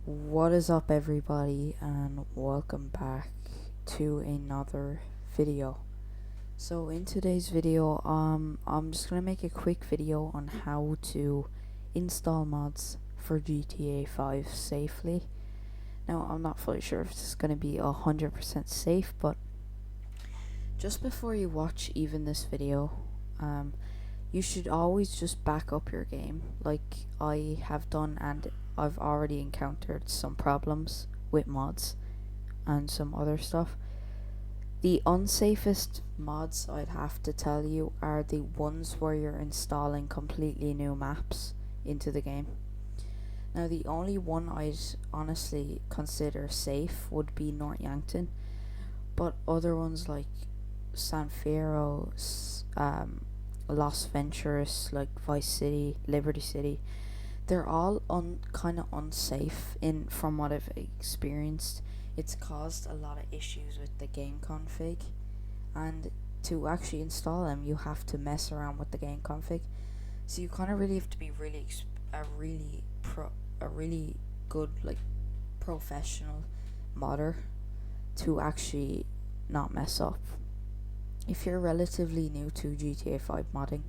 What is up, everybody, and welcome back to another video. So in today's video, I'm just gonna make a quick video on how to install mods for GTA 5 safely. Now, I'm not fully sure if this is gonna be 100% safe, but just before you watch even this video, you should always just back up your game, like I have done, and I've already encountered some problems with mods and some other stuff. The unsafest mods, I'd have to tell you, are the ones where you're installing completely new maps into the game. Now, the only one I'd honestly consider safe would be North Yankton, but other ones like San Fierro, Los Venturas, like Vice City, Liberty City, they're all kind of unsafe. In from what I've experienced, it's caused a lot of issues with the game config, and to actually install them, you have to mess around with the game config. So you kind of really have to be a really good, like, professional modder to actually not mess up. If you're relatively new to GTA 5 modding,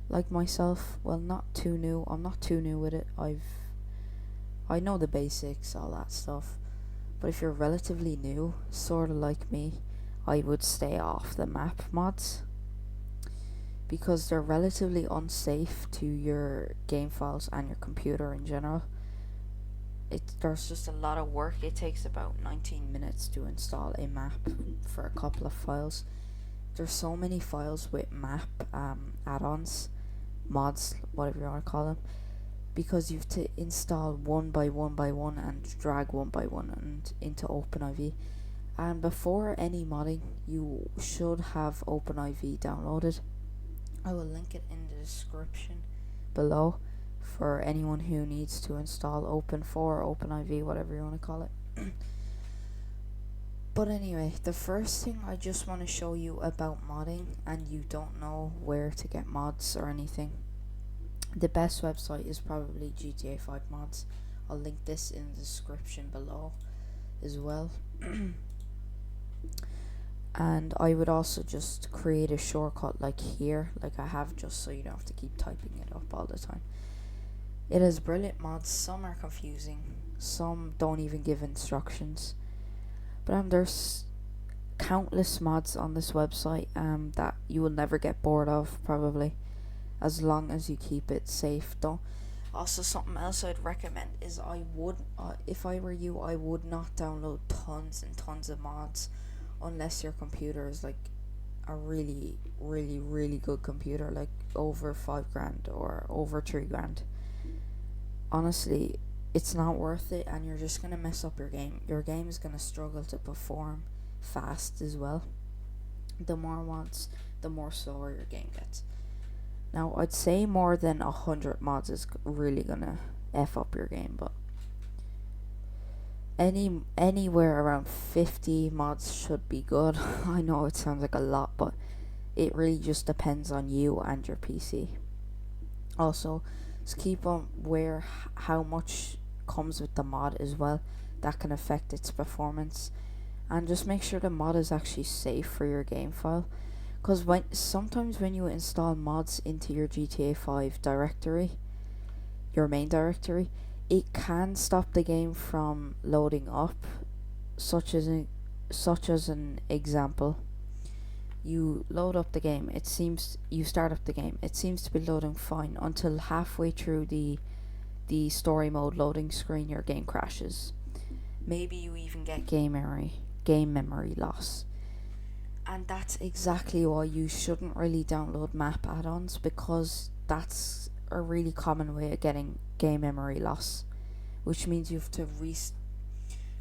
like myself, well, not too new. I'm not too new with it. I know the basics, all that stuff. But if you're relatively new, sort of like me, I would stay off the map mods because they're relatively unsafe to your game files and your computer in general. There's just a lot of work. It takes about 19 minutes to install a map for a couple of files. There's so many files with map add-ons, mods, whatever you want to call them, because you have to install one by one and drag one by one and into OpenIV. And before any modding, you should have OpenIV downloaded. I will link it in the description below for anyone who needs to install Open4 or OpenIV, whatever you want to call it. But anyway, the first thing I just want to show you about modding, and you don't know where to get mods or anything, the best website is probably GTA 5 mods. I'll link this in the description below as well. And I would also just create a shortcut like here, like I have, just so you don't have to keep typing it up all the time. It has brilliant mods. Some are confusing, some don't even give instructions, but there's countless mods on this website that you will never get bored of, probably, as long as you keep it safe. Though, also something else I'd recommend is if I were you, I would not download tons and tons of mods unless your computer is like a really good computer, like over $5,000 or over $3,000. Honestly, it's not worth it, and you're just gonna mess up your game. Your game is gonna struggle to perform fast as well. The more mods, the more slower your game gets. Now, I'd say more than 100 mods is really gonna F up your game, but anywhere around 50 mods should be good. I know it sounds like a lot, but it really just depends on you and your PC. Also, just keep on how much comes with the mod as well. That can affect its performance, and just make sure the mod is actually safe for your game file. Because sometimes when you install mods into your GTA 5 directory, your main directory, it can stop the game from loading up. Such as an example, you load up the game. You start up the game. It seems to be loading fine until halfway through the story mode loading screen. Your game crashes. Maybe you even get game memory loss. And that's exactly why you shouldn't really download map add-ons, because that's a really common way of getting game memory loss, which means you have to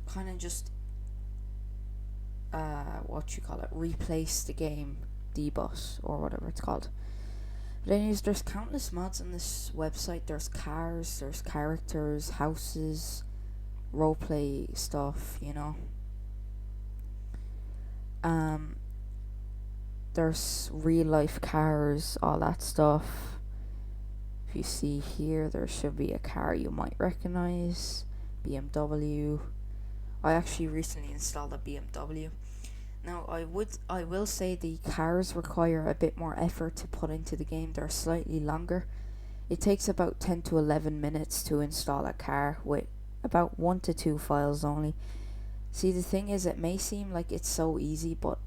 kind of just replace the game debus or whatever it's called. But anyways, there's countless mods on this website. There's cars, there's characters, houses, roleplay stuff, there's real life cars, all that stuff. If you see here, there should be a car you might recognize. BMW. I actually recently installed a BMW. Now I will say the cars require a bit more effort to put into the game. They're slightly longer. It takes about 10 to 11 minutes to install a car with about 1 to 2 files only. See, the thing is, it may seem like it's so easy, but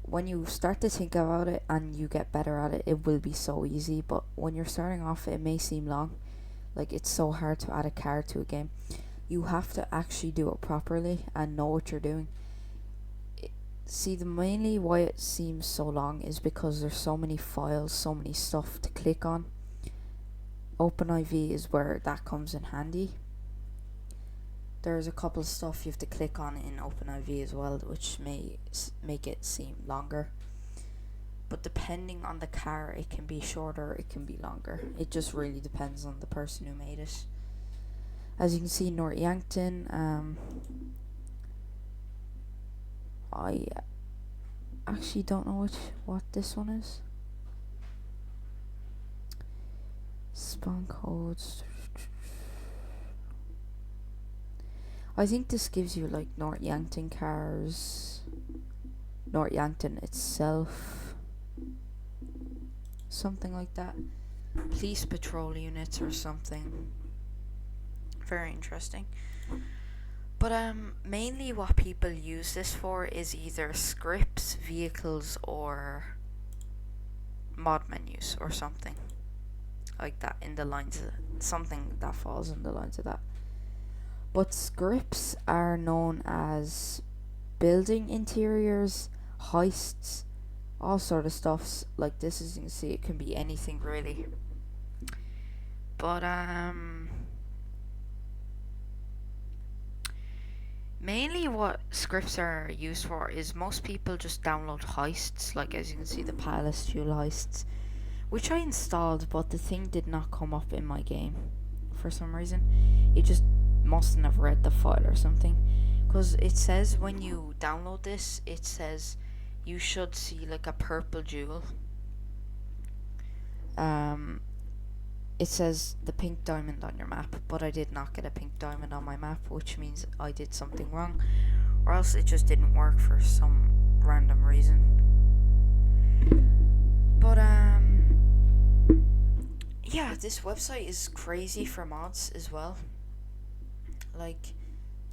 when you start to think about it and you get better at it, it will be so easy. But when you're starting off, it may seem long. Like, it's so hard to add a car to a game. You have to actually do it properly and know what you're doing. See, the mainly why it seems so long is because there's so many files, so many stuff to click on. OpenIV is where that comes in handy. There's a couple of stuff you have to click on in OpenIV as well, which may make it seem longer. But depending on the car, it can be shorter, it can be longer. It just really depends on the person who made it. As you can see, Northampton, I actually don't know what this one is. Spawn codes. I think this gives you like Northampton cars, Northampton itself, something like that. Police patrol units or something. Very interesting. But mainly what people use this for is either scripts, vehicles, or mod menus or something like that, in the lines of something that falls in the lines of that. But scripts are known as building interiors, heists, all sort of stuffs like this. As you can see, it can be anything really. But mainly what scripts are used for is most people just download heists, like as you can see the Palace Fuel heists, which I installed, but the thing did not come up in my game for some reason. It just mustn't have read the file or something, because it says when you download this, it says you should see like a purple jewel. It says the pink diamond on your map, but I did not get a pink diamond on my map, which means I did something wrong, or else it just didn't work for some random reason. But yeah, this website is crazy for mods as well. Like,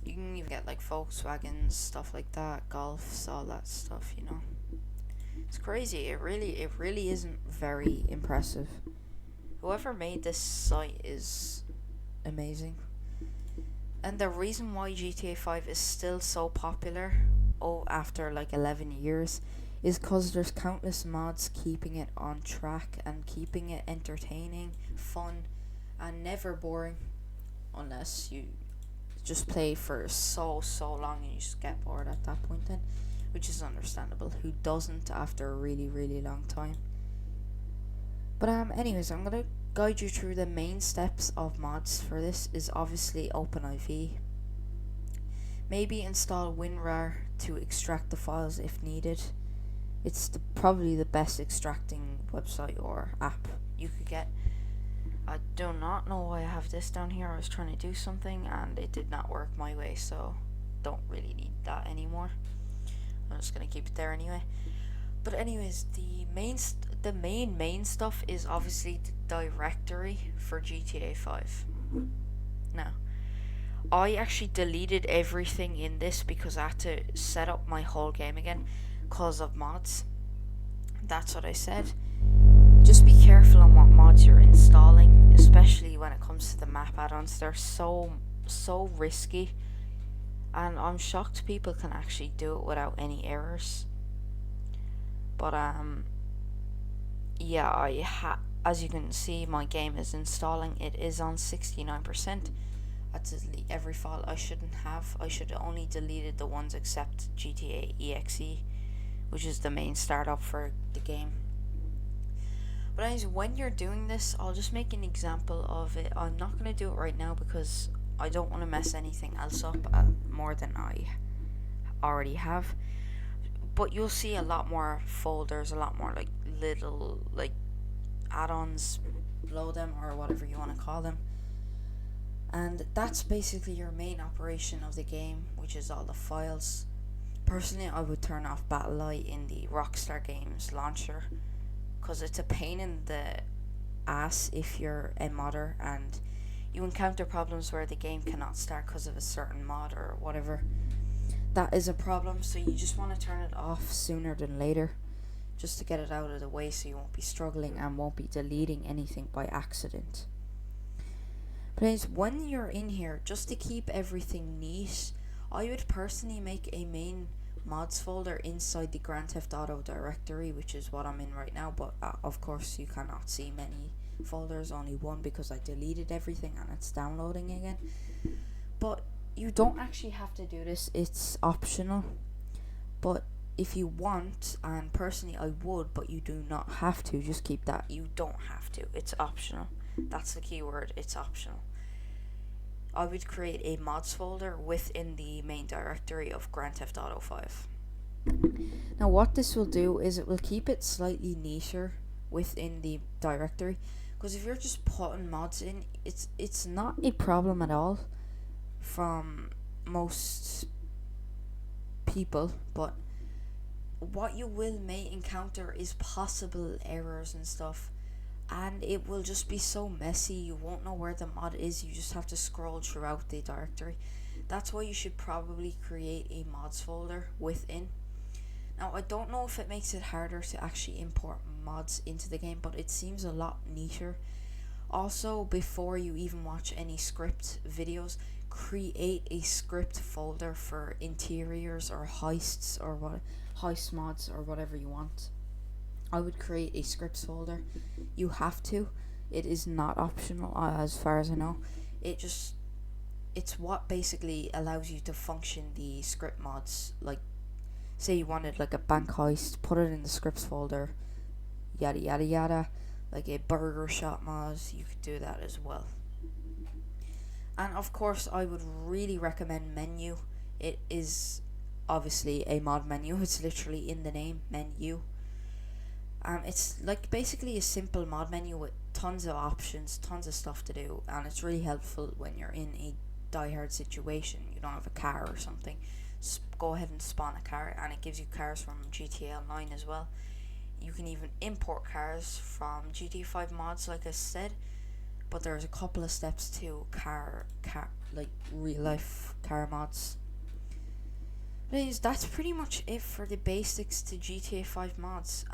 you can even get like Volkswagens, stuff like that, Golfs, all that stuff, you know. It's crazy. It really isn't very impressive. Whoever made this site is amazing. And the reason why GTA 5 is still so popular, after like 11 years, is because there's countless mods keeping it on track and keeping it entertaining, fun, and never boring. Unless you just play for so long and you just get bored at that point then, which is understandable. Who doesn't after a really long time? But anyways, I'm gonna guide you through the main steps of mods for this. Is obviously OpenIV. Maybe install WinRAR to extract the files if needed. It's probably the best extracting website or app you could get. I do not know why I have this down here. I was trying to do something and it did not work my way, so don't really need that anymore. I'm just gonna keep it there anyway. But anyways, the main stuff is obviously the directory for GTA 5. Now, I actually deleted everything in this because I had to set up my whole game again because of mods. That's what I said. Just be careful on what mods you're installing, especially when it comes to the map add-ons. They're so risky, and I'm shocked people can actually do it without any errors. But yeah, as you can see, my game is installing. It is on 69%. I delete every file I shouldn't have. I should have only deleted the ones except GTA EXE, which is the main startup for the game. But anyways, when you're doing this, I'll just make an example of it. I'm not going to do it right now because I don't want to mess anything else up more than I already have. But you'll see a lot more folders, a lot more like little like add-ons below them, or whatever you want to call them. And that's basically your main operation of the game, which is all the files. Personally, I would turn off Battle.io in the Rockstar Games launcher, because it's a pain in the ass if you're a modder and you encounter problems where the game cannot start because of a certain mod or whatever. That is a problem, so you just want to turn it off sooner than later, just to get it out of the way so you won't be struggling and won't be deleting anything by accident. But when you're in here, just to keep everything neat, I would personally make a main mods folder inside the Grand Theft Auto directory, which is what I'm in right now, but of course you cannot see many folders, only one, because I deleted everything and it's downloading again. But you don't actually have to do this, it's optional. But if you want, and personally I would, but you do not have to, just keep that, you don't have to, it's optional. That's the key word, it's optional. I would create a mods folder within the main directory of Grand Theft Auto 5. Now what this will do is it will keep it slightly neater within the directory, because if you're just putting mods in, it's not a problem at all from most people, but what you may encounter is possible errors and stuff, and it will just be so messy. You won't know where the mod is, you just have to scroll throughout the directory. That's why you should probably create a mods folder within. Now I don't know if it makes it harder to actually import mods into the game, but it seems a lot neater. Also, before you even watch any script videos, create a script folder for interiors or heists or heist mods or whatever you want. I would create a scripts folder. You have to. It is not optional, as far as I know. It's what basically allows you to function the script mods. Like, say you wanted like a bank heist, put it in the scripts folder, yada yada yada. Like a burger shop mod, you could do that as well. And of course, I would really recommend menu. It is obviously a mod menu. It's literally in the name, menu. It's like basically a simple mod menu with tons of options, tons of stuff to do, and it's really helpful when you're in a diehard situation. You don't have a car or something. Go ahead and spawn a car, and it gives you cars from GTA Online as well. You can even import cars from GTA 5 mods, like I said, but there's a couple of steps to car like real life car mods. Anyways, that's pretty much it for the basics to GTA 5 mods.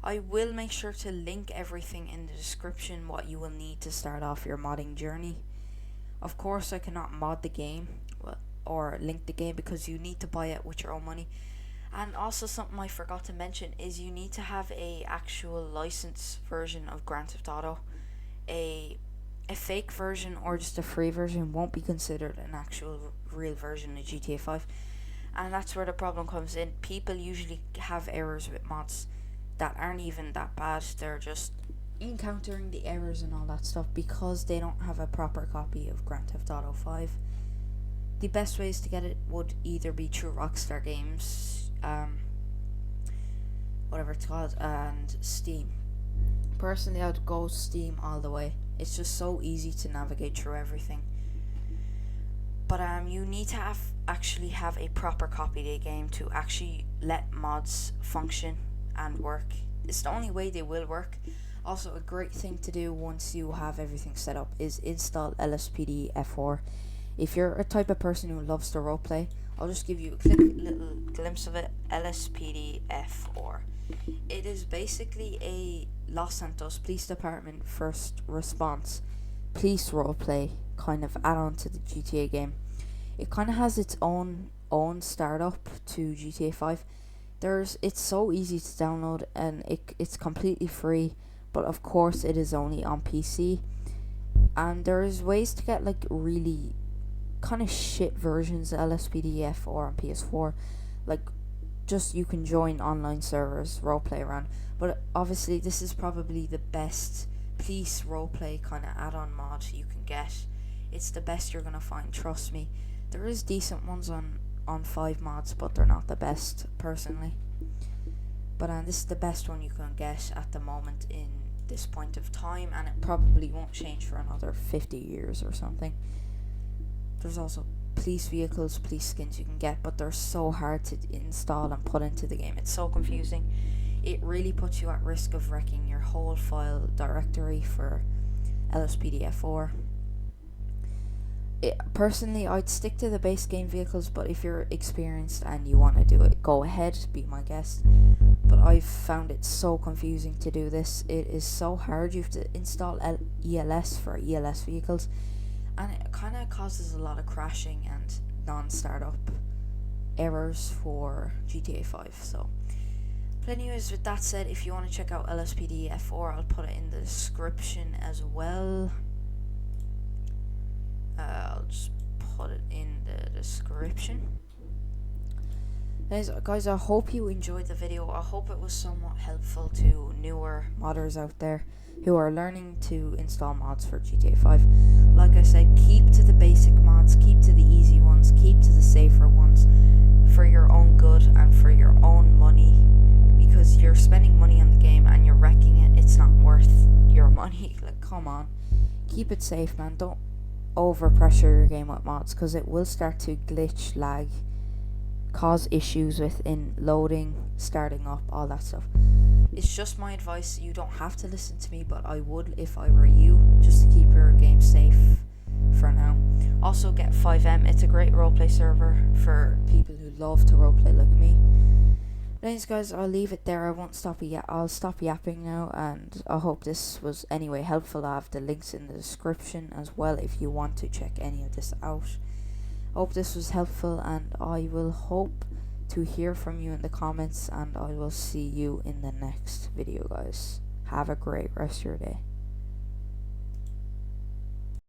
I will make sure to link everything in the description, what you will need to start off your modding journey. Of course, I cannot mod the game or link the game because you need to buy it with your own money. And also, something I forgot to mention is you need to have a actual license version of Grand Theft Auto. A fake version or just a free version won't be considered an actual real version of GTA 5. And that's where the problem comes in. People usually have errors with mods that aren't even that bad. They're just encountering the errors and all that stuff because they don't have a proper copy of Grand Theft Auto 5. The best ways to get it would either be through Rockstar Games, whatever it's called, and Steam. Personally, I'd go Steam all the way. It's just so easy to navigate through everything. But you need to actually have a proper copy of the game to actually let mods function and work. It's the only way they will work. Also, a great thing to do once you have everything set up is install LSPD F4. If you're a type of person who loves to roleplay, I'll just give you a little glimpse of it. LSPD F4. It is basically a Los Santos Police Department first response police roleplay kind of add-on to the GTA game. It kind of has its own startup to GTA 5. It's so easy to download and it's completely free, but of course it is only on PC. And there's ways to get like really kind of shit versions of LSPDF or on PS4, like just you can join online servers, roleplay around. But obviously this is probably the best police roleplay kind of add-on mod you can get. It's the best you're gonna find, trust me. There is decent ones on 5 mods, but they're not the best personally. But this is the best one you can get at the moment in this point of time, and it probably won't change for another 50 years or something. There's also police vehicles, police skins you can get, but they're so hard to install and put into the game. It's so confusing. It really puts you at risk of wrecking your whole file directory for LSPDF4. Personally, I'd stick to the base game vehicles, but if you're experienced and you want to do it, go ahead, be my guest. But I've found it so confusing to do this. It is so hard. You have to install ELS for ELS vehicles, and it kind of causes a lot of crashing and non-startup errors for GTA 5. So, but anyways, with that said, if you want to check out LSPD F4, I'll put it in the description as well. I'll just put it in the description. Guys, I hope you enjoyed the video. I hope it was somewhat helpful to newer modders out there who are learning to install mods for GTA 5. Like I said, keep to the basic mods, keep to the easy ones, keep to the safer ones for your own good and for your own money, because you're spending money on the game and you're wrecking it. It's not worth your money. Like, come on, keep it safe, man. Don't over pressure your game with mods, because it will start to glitch, lag, cause issues within loading, starting up, all that stuff. It's just my advice. You don't have to listen to me, but I would if I were you, just to keep your game safe for now. Also, get FiveM. It's a great roleplay server for people who love to roleplay like me. Anyways, guys, I'll leave it there. I'll stop yapping now, and I hope this was anyway helpful. I have the links in the description as well if you want to check any of this out. I hope this was helpful, and I will hope to hear from you in the comments, and I will see you in the next video, guys. Have a great rest of your day.